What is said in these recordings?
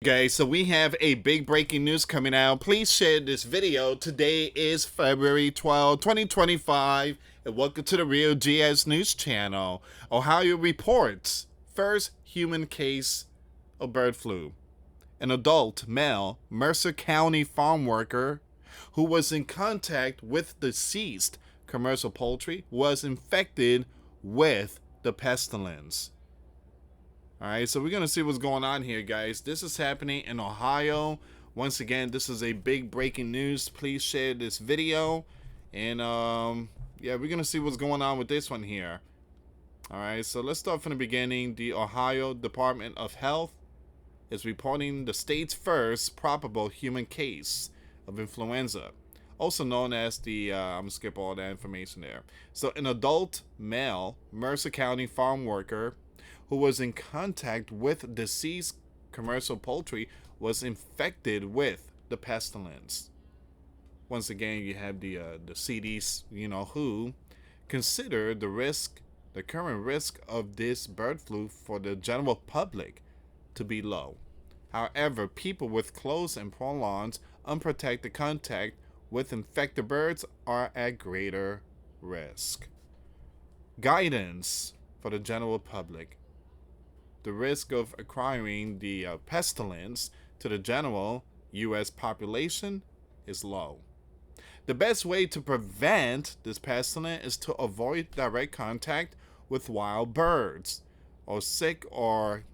guys, so we have a big breaking news coming out. Please share this video. Today is February 12, 2025, and welcome to the Real GS News Channel. Ohio reports first human case of bird flu. An adult male Mercer County farm worker who was in contact with deceased commercial poultry was infected with the pestilence. Alright, so we're going to see what's going on here, guys. This is happening in Ohio. Once again, this is a big breaking news. Please share this video. And, yeah, we're going to see what's going on with this one here. Alright, so let's start from the beginning. The Ohio Department of Health is reporting the state's first probable human case of influenza, also known as the, I'm going to skip all that information there. So, an adult male Mercer County farm worker who was in contact with deceased commercial poultry was infected with the pestilence. Once again, you have the CDs, who consider the current risk of this bird flu for the general public to be low. However, people with close and prolonged unprotected contact with infected birds are at greater risk. Guidance for the general public. The risk of acquiring the pestilence to the general US population is low. The best way to prevent this pestilence is to avoid direct contact with wild birds or sick or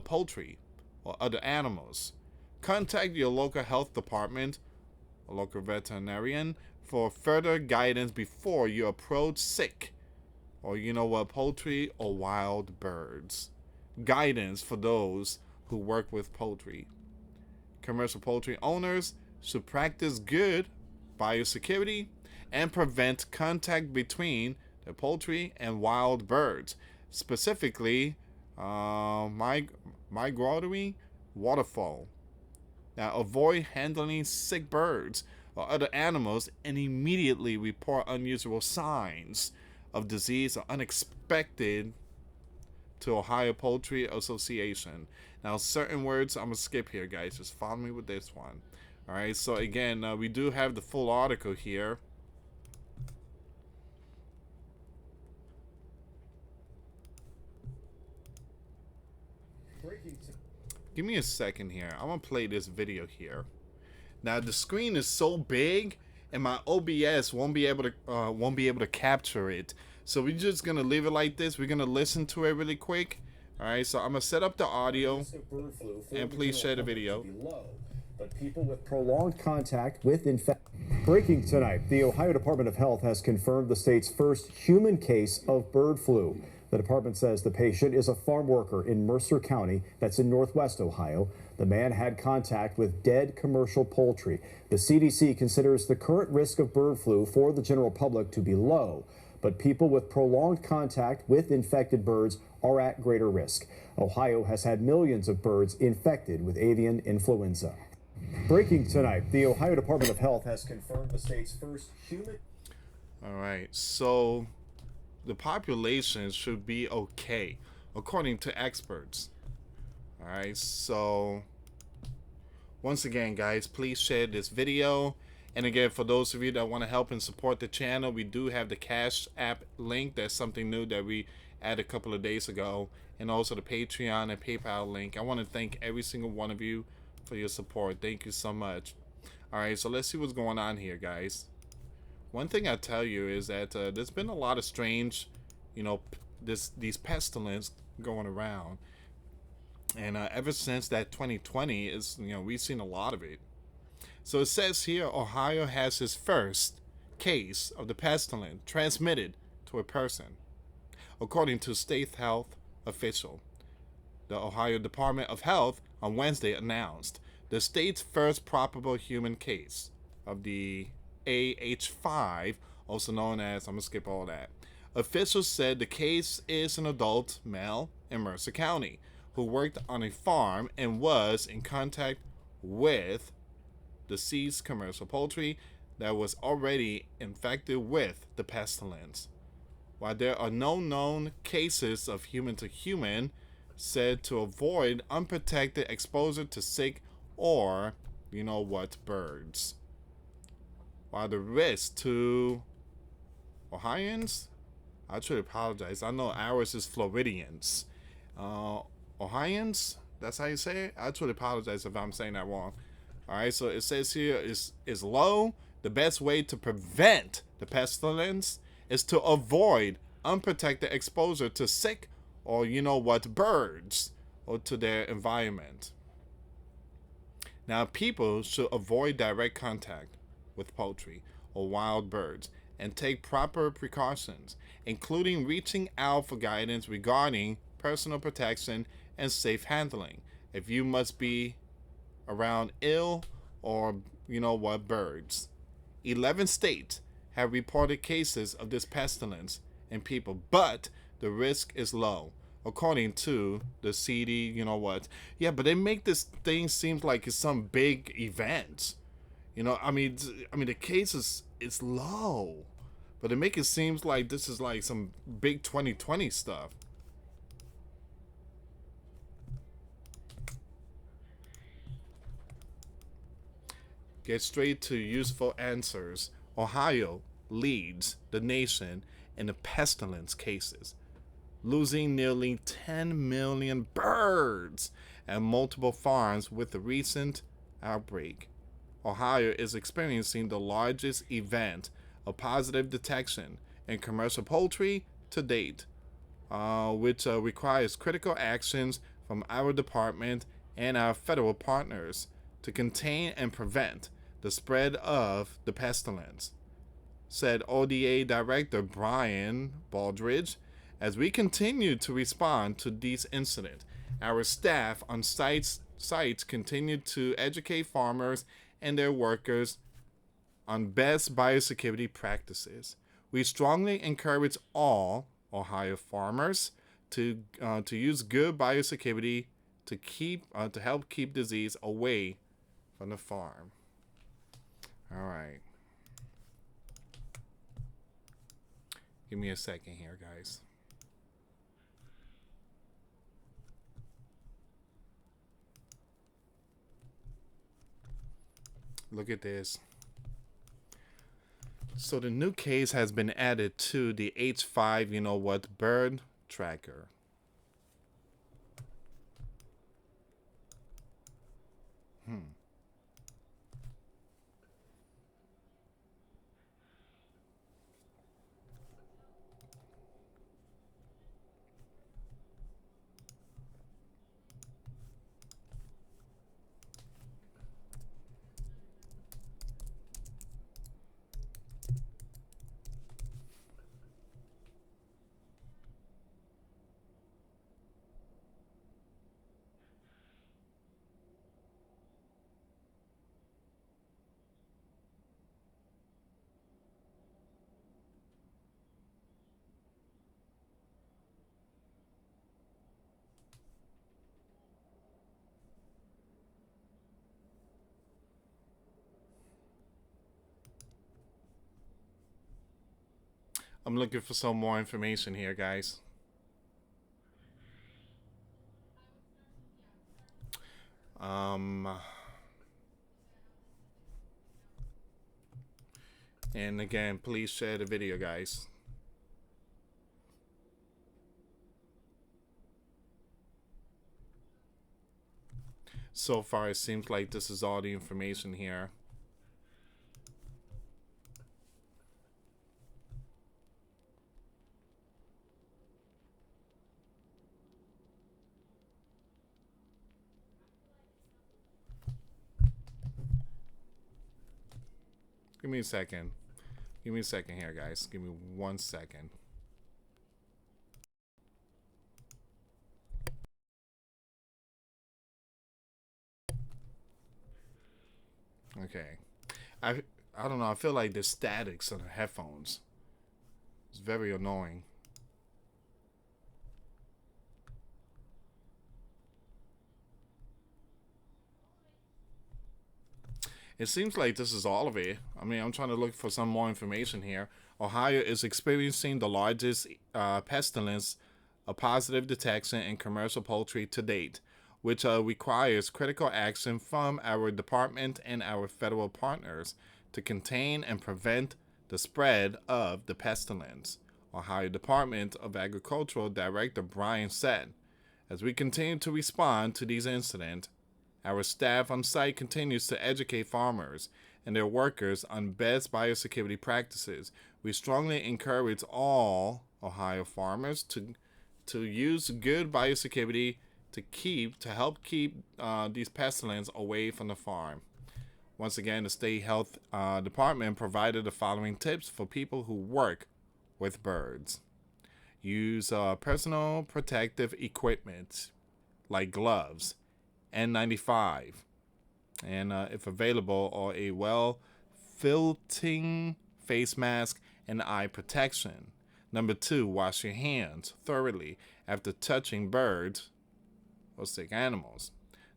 poultry or other animals. Contact your local health department or local veterinarian for further guidance before you approach sick or poultry or wild birds. Guidance for those who work with poultry. Commercial poultry owners should practice good biosecurity and prevent contact between the poultry and wild birds, specifically migratory waterfowl. Now, avoid handling sick birds or other animals and immediately report unusual signs of disease or unexpected to Ohio Poultry Association. Now, certain words I'm going to skip here, guys. Just follow me with this one. Alright, so again, we do have the full article here. Give me a second here. I'm going to play this video here. Now, the screen is so big, and my OBS won't be able to capture it. So we're just going to leave it like this. We're going to listen to it really quick. Alright, so I'm going to set up the audio. And please share the video. But people with prolonged contact with Breaking tonight, the Ohio Department of Health has confirmed the state's first human case of bird flu. The department says the patient is a farm worker in Mercer County, that's in northwest Ohio. The man had contact with dead commercial poultry. The CDC considers the current risk of bird flu for the general public to be low, but people with prolonged contact with infected birds are at greater risk. Ohio has had millions of birds infected with avian influenza. Breaking tonight, the Ohio Department of Health has confirmed the state's first human... All right, so the population should be okay, according to experts. All right, so once again, guys, please share this video. And again, for those of you that want to help and support the channel, we do have the Cash App link. That's something new that we added a couple of days ago. And also the Patreon and PayPal link. I want to thank every single one of you for your support. Thank you so much. Alright, so let's see what's going on here, guys. One thing I tell you is that there's been a lot of strange, these pestilence going around. And ever since that 2020 is, we've seen a lot of it. So it says here, Ohio has its first case of the pestilence transmitted to a person, according to state health official. The Ohio Department of Health on Wednesday announced the state's first probable human case of the AH5, also known as, I'm going to skip all that. Officials said the case is an adult male in Mercer County who worked on a farm and was in contact with deceased commercial poultry that was already infected with the pestilence. While there are no known cases of human to human said to avoid unprotected exposure to sick or, birds. While the risk to Ohioans, I truly apologize. I know ours is Floridians. Ohioans, that's how you say it? I truly apologize if I'm saying that wrong. Alright, so it says here is low. The best way to prevent the pestilence is to avoid unprotected exposure to sick or birds or to their environment. Now, people should avoid direct contact with poultry or wild birds and take proper precautions, including reaching out for guidance regarding personal protection and safe handling. If you must be around ill or birds. 11 states have reported cases of this pestilence in people, but the risk is low, according to the CD. Yeah, but they make this thing seem like it's some big event. The case is low, but they make it seem like this is like some big 2020 stuff. Get straight to useful answers. Ohio leads the nation in the pestilence cases, losing nearly 10 million birds and multiple farms with the recent outbreak. Ohio is experiencing the largest event of positive detection in commercial poultry to date, which requires critical actions from our department and our federal partners to contain and prevent the spread of the pestilence, said ODA Director Brian Baldridge. As we continue to respond to these incidents, our staff on sites continue to educate farmers and their workers on best biosecurity practices. We strongly encourage all Ohio farmers to use good biosecurity to help keep disease away from the farm. All right. Give me a second here, guys. Look at this. So the new case has been added to the H5 bird tracker. I'm looking for some more information here, guys. And again, please share the video, guys. So far, it seems like this is all the information here. Give me a second. Give me a second here, guys. Give me 1 second. Okay. I don't know. I feel like there's statics on the headphones. It's very annoying. It seems like this is all of it. I mean, I'm trying to look for some more information here. Ohio is experiencing the largest pestilence a positive detection in commercial poultry to date, which requires critical action from our department and our federal partners to contain and prevent the spread of the pestilence. Ohio Department of Agricultural Director Brian said, as we continue to respond to these incidents, our staff on site continues to educate farmers and their workers on best biosecurity practices. We strongly encourage all Ohio farmers to use good biosecurity to help keep these pestilence away from the farm. Once again, the state health department provided the following tips for people who work with birds. Use personal protective equipment like gloves, N95, and if available, or a well-fitting face mask and eye protection. Number 2, wash your hands thoroughly after touching birds or sick animals.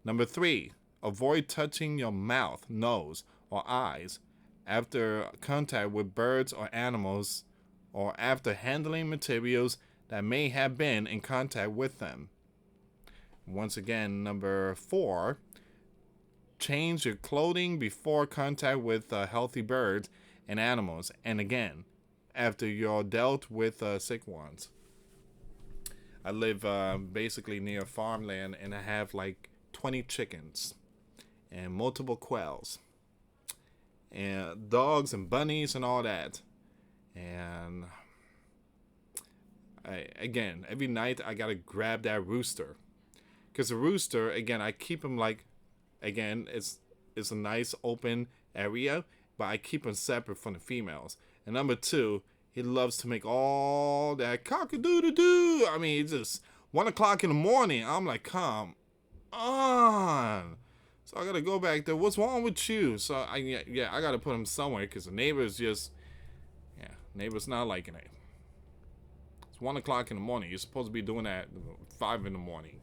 Number 3, avoid touching your mouth, nose, or eyes after contact with birds or animals or after handling materials that may have been in contact with them. Once again, number 4, change your clothing before contact with healthy birds and animals, and again, after you're dealt with sick ones. I live basically near farmland, and I have like 20 chickens and multiple quails and dogs and bunnies and all that. And again, every night I gotta grab that rooster, because the rooster, again, I keep him like, again, it's a nice open area, but I keep him separate from the females. And number 2, he loves to make all that cock-a-doodle-doo. I mean, it's just 1 o'clock in the morning. I'm like, come on. So I gotta go back there. What's wrong with you? So I gotta put him somewhere, because the neighbor's just, neighbor's not liking it. It's 1 o'clock in the morning. You're supposed to be doing that at 5 in the morning,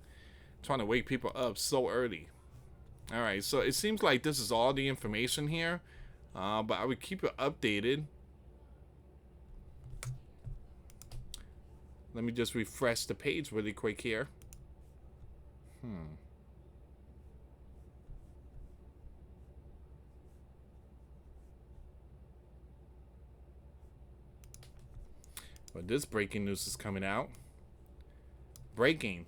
trying to wake people up so early. All right, so it seems like this is all the information here, but I would keep it updated. Let me just refresh the page really quick here. But this breaking news is coming out. Breaking.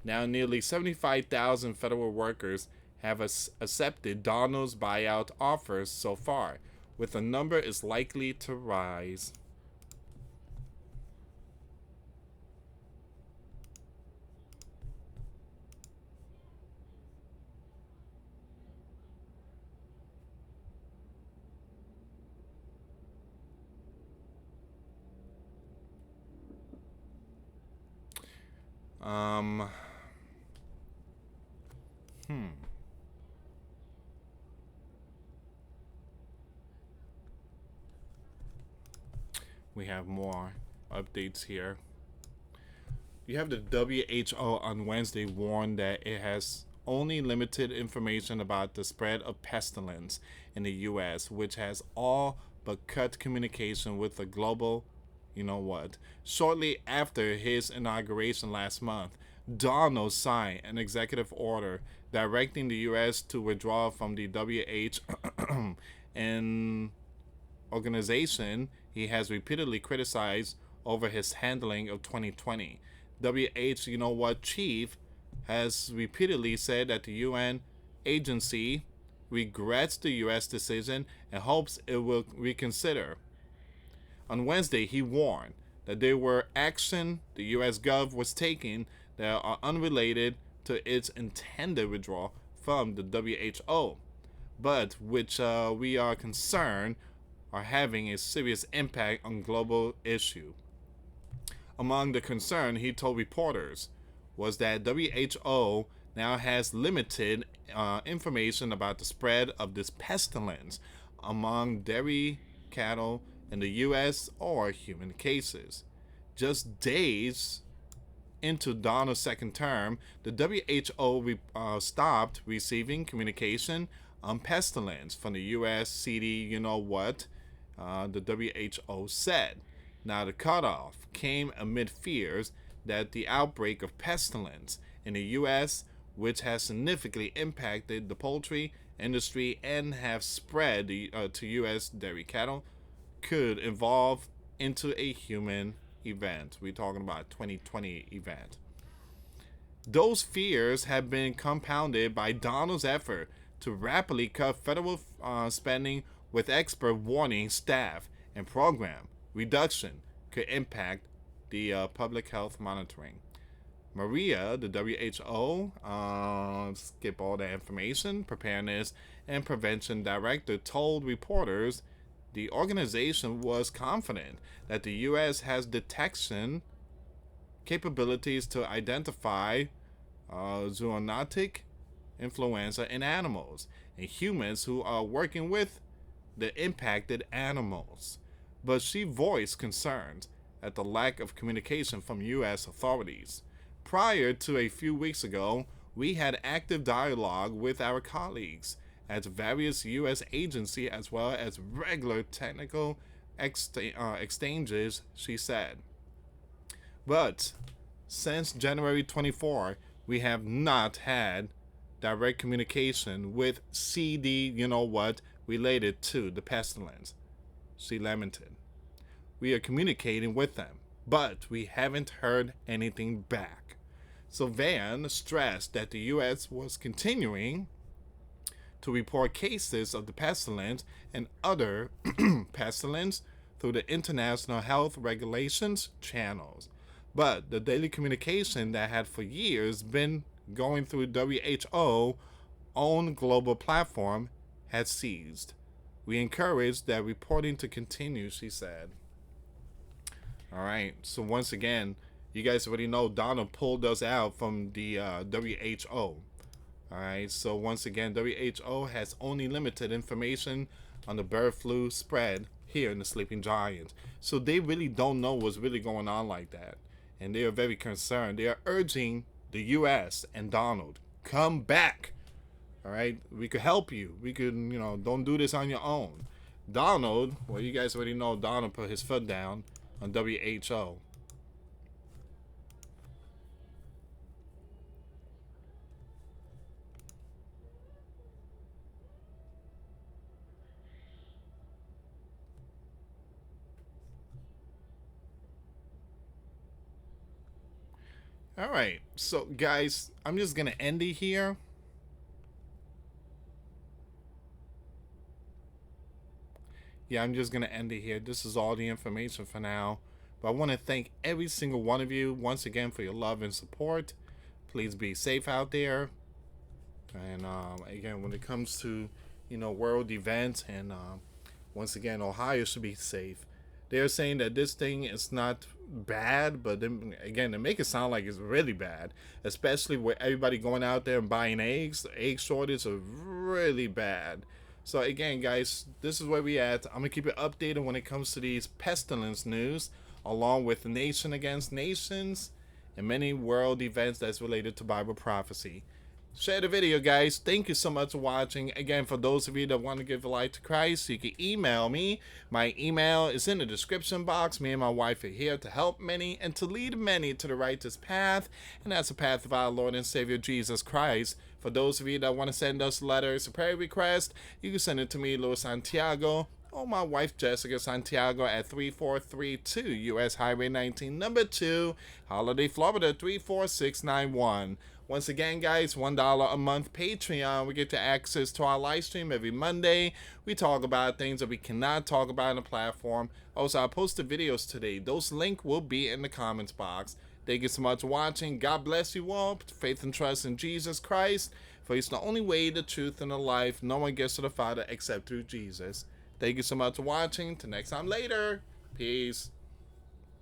Now nearly 75,000 federal workers have accepted Donald's buyout offers so far, with the number is likely to rise. We have more updates here. You have the WHO on Wednesday warned that it has only limited information about the spread of pestilence in the US, which has all but cut communication with the global, Shortly after his inauguration last month, Donald signed an executive order directing the U.S. to withdraw from the WHO, an organization he has repeatedly criticized over his handling of 2020. WHO, chief has repeatedly said that the UN agency regrets the U.S. decision and hopes it will reconsider. On Wednesday, he warned that there were action the U.S. Gov was taking that are unrelated to its intended withdrawal from the WHO, but which we are concerned are having a serious impact on global issue. Among the concern, he told reporters, was that WHO now has limited information about the spread of this pestilence among dairy cattle in the U.S. or human cases. Just days into Donald's second term, the WHO stopped receiving communication on pestilence from the U.S. CD, the WHO said. Now, the cutoff came amid fears that the outbreak of pestilence in the U.S., which has significantly impacted the poultry industry and have spread to U.S. dairy cattle, could evolve into a human event. We're talking about 2020 event. Those fears have been compounded by Donald's effort to rapidly cut federal spending, with expert warning staff and program reduction could impact the public health monitoring. Maria, the WHO, skip all the information, preparedness and prevention director, told reporters the organization was confident that the U.S. has detection capabilities to identify zoonotic influenza in animals and humans who are working with the impacted animals. But she voiced concerns at the lack of communication from U.S. authorities. Prior to a few weeks ago, we had active dialogue with our colleagues at various U.S. agencies as well as regular technical exchanges, she said. But since January 24, we have not had direct communication with CD, related to the pestilence, she lamented. We are communicating with them, but we haven't heard anything back. So Van stressed that the U.S. was continuing to report cases of the pestilence and other pestilence through the international health regulations channels. But the daily communication that had for years been going through WHO own global platform had ceased. We encourage that reporting to continue, she said. All right, so once again, you guys already know Donald pulled us out from the WHO. All right, so once again, WHO has only limited information on the bird flu spread here in the Sleeping Giant. So they really don't know what's really going on like that. And they are very concerned. They are urging the U.S. and Donald, come back. All right, we could help you. We could, don't do this on your own. Donald, well, you guys already know Donald put his foot down on WHO. All right, so guys, I'm just gonna end it here. Yeah, I'm just gonna end it here. This is all the information for now. But I want to thank every single one of you once again for your love and support. Please be safe out there. And again, when it comes to world events, and once again, Ohio should be safe. They're saying that this thing is not bad, but then again, they make it sound like it's really bad, especially with everybody going out there and buying eggs. The egg shortage is really bad. So again, guys, this is where we at. I'm gonna keep it updated when it comes to these pestilence news, along with Nation Against Nations and many world events that's related to Bible prophecy. Share the video, guys. Thank you so much for watching. Again, for those of you that want to give a life to Christ, you can email me. My email is in the description box. Me and my wife are here to help many and to lead many to the righteous path, and that's the path of our Lord and Savior Jesus Christ. For those of you that want to send us letters or prayer requests, you can send it to me, US Santiago, or my wife Jessica Santiago at 3432 US Highway 19, number 2, Holiday, Florida 34691. Once again, guys, $1 a month Patreon. We get to access to our live stream every Monday. We talk about things that we cannot talk about on the platform. Also, I posted videos today. Those links will be in the comments box. Thank you so much for watching. God bless you all. Faith and trust in Jesus Christ. For He's the only way, the truth, and the life. No one gets to the Father except through Jesus. Thank you so much for watching. Till next time later. Peace.